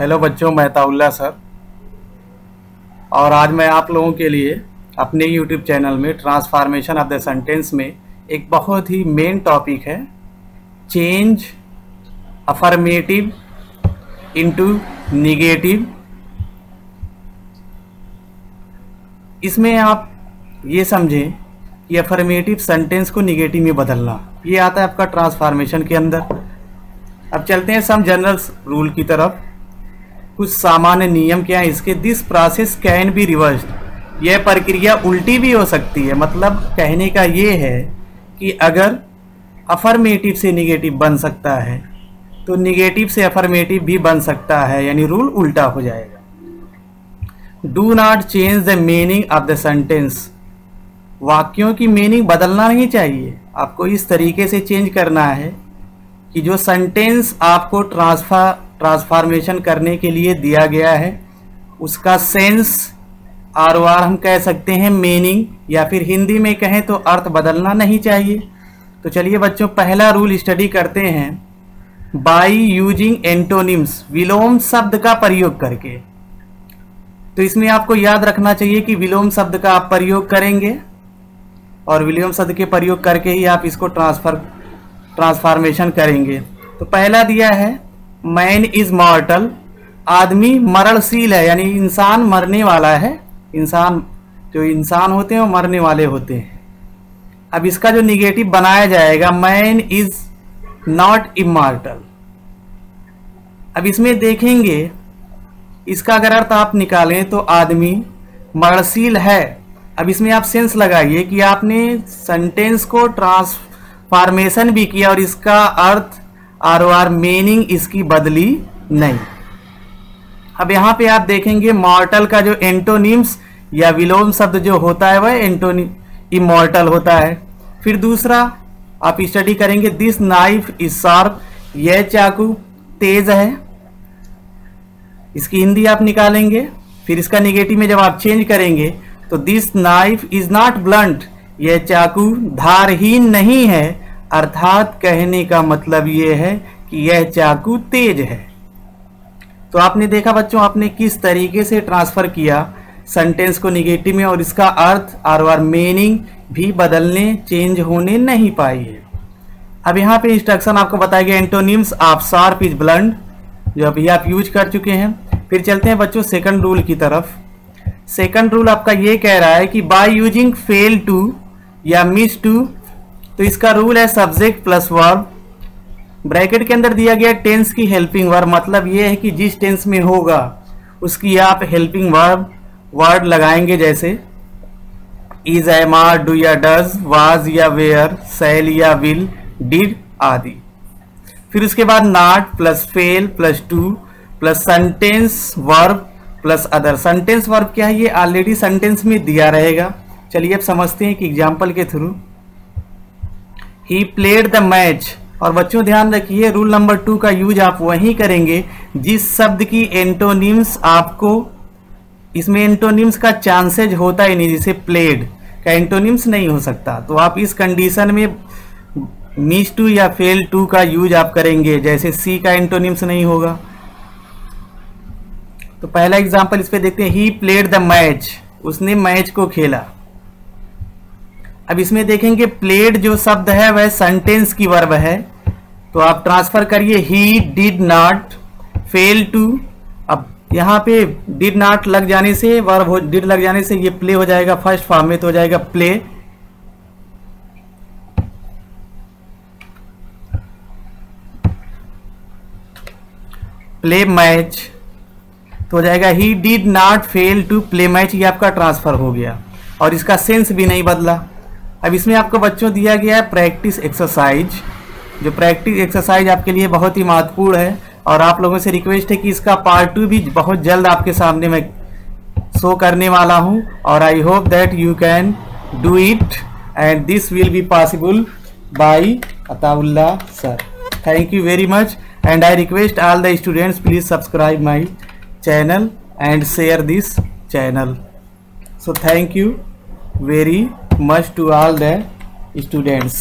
Hello बच्चों, मैं Ataullah sir. और आज मैं आप लोगों के लिए अपने यूट्यूब चैनल में ट्रांसफॉर्मेशन ऑफ द सेंटेंस में एक बहुत ही मेन टॉपिक है, चेंज अफर्मेटिव इनटू निगेटिव। इसमें आप ये समझें कि अफर्मेटिव सेंटेंस को निगेटिव में बदलना, ये आता है आपका ट्रांसफॉर्मेशन के अंदर। अब चलते हैं सम जनरल रूल की तरफ। कुछ सामान्य नियम क्या है इसके। This process can be reversed, यह प्रक्रिया उल्टी भी हो सकती है। मतलब कहने का ये है कि अगर अफर्मेटिव से निगेटिव बन सकता है तो निगेटिव से अफर्मेटिव भी बन सकता है, यानी रूल उल्टा हो जाएगा। Do not change the meaning of the sentence, वाक्यों की मीनिंग बदलना नहीं चाहिए। आपको इस तरीके से चेंज करना है कि जो सेंटेंस आपको ट्रांसफॉर्मेशन करने के लिए दिया गया है उसका सेंस और हम कह सकते हैं मीनिंग, या फिर हिंदी में कहें तो अर्थ बदलना नहीं चाहिए। तो चलिए बच्चों, पहला रूल स्टडी करते हैं बाय यूजिंग एंटोनिम्स, विलोम शब्द का प्रयोग करके। तो इसमें आपको याद रखना चाहिए कि विलोम शब्द का आप प्रयोग करेंगे और विलोम शब्द के प्रयोग करके ही आप इसको ट्रांसफॉर्मेशन करेंगे। तो पहला दिया है मैन इज मॉर्टल, आदमी मरणशील है, यानी इंसान मरने वाला है। इंसान जो इंसान होते हैं वो मरने वाले होते हैं। अब इसका जो निगेटिव बनाया जाएगा, मैन इज नॉट इमॉर्टल। अब इसमें देखेंगे इसका अगर अर्थ आप निकालें तो आदमी मरणशील है। अब इसमें आप सेंस लगाइए कि आपने सेंटेंस को ट्रांसफॉर्मेशन भी किया और इसका अर्थ और मीनिंग इसकी बदली नहीं। अब यहाँ पे आप देखेंगे मॉर्टल का जो एंटोनिम्स या विलोम शब्द जो होता है वह इमॉर्टल होता है। फिर दूसरा आप स्टडी करेंगे दिस नाइफ इज शार्प, यह चाकू तेज है। इसकी हिंदी आप निकालेंगे। फिर इसका निगेटिव में जब आप चेंज करेंगे तो this knife is not blunt, यह चाकू धारहीन नहीं है। अर्थात कहने का मतलब यह है कि यह चाकू तेज है। तो आपने देखा बच्चों, आपने किस तरीके से ट्रांसफर किया सेंटेंस को निगेटिव में, और इसका अर्थ और मीनिंग भी बदलने चेंज होने नहीं पाई है। अब यहाँ पे इंस्ट्रक्शन आपको बताया गया antonyms of sharp is blunt, जो अभी आप यूज कर चुके हैं। फिर चलते हैं बच्चों सेकंड रूल की तरफ। सेकंड रूल आपका ये कह रहा है कि बाय यूजिंग फेल टू या मिस टू, तो इसका रूल है सब्जेक्ट प्लस वर्ब। ब्रैकेट के अंदर दिया गया टेंस की हेल्पिंग वर्ब, मतलब ये है कि जिस टेंस में होगा उसकी आप हेल्पिंग वर्ड लगाएंगे, जैसे इज, एम, आर, डू या डज, वाज या वेयर, शैल या विल, डिड आदि। फिर उसके बाद not plus fail plus two plus sentence verb plus other. Sentence verb क्या है, ये ऑलरेडी सेंटेंस में दिया रहेगा। चलिए अब समझते हैं कि एग्जाम्पल के through. He played the match, और बच्चों ध्यान रखिए रूल नंबर 2 का यूज आप वहीं करेंगे जिस शब्द की एंटोनिम्स आपको, इसमें एंटोनिम्स का चांसेज होता ही नहीं। जैसे प्लेड का एंटोनिम्स नहीं हो सकता, तो आप इस कंडीशन में मिस टू या फेल टू का यूज आप करेंगे। जैसे सी का एंटोनिम्स नहीं होगा। तो पहला एग्जांपल इस पे देखते हैं, ही प्लेड द मैच, उसने मैच को खेला। अब इसमें देखेंगे प्लेड जो शब्द है वह सेंटेंस की वर्ब है, तो आप ट्रांसफर करिए he did not fail to. अब यहाँ पे डिड नॉट लग जाने से, वर्ब डिड लग जाने से ये प्ले हो जाएगा फर्स्ट फॉर्म में, तो हो जाएगा प्ले। प्ले मैच तो हो जाएगा he did not fail to play match. ये आपका ट्रांसफर हो गया और इसका सेंस भी नहीं बदला। अब इसमें आपको बच्चों दिया गया है प्रैक्टिस एक्सरसाइज, जो प्रैक्टिस एक्सरसाइज आपके लिए बहुत ही महत्वपूर्ण है, और आप लोगों से रिक्वेस्ट है कि इसका पार्ट 2 भी बहुत जल्द आपके सामने मैं शो करने वाला हूं, और I hope that you can do it and this will be possible by Ataullah sir. Thank you very much and I request all the students please subscribe my channel and share this channel. So thank you very much to all the students.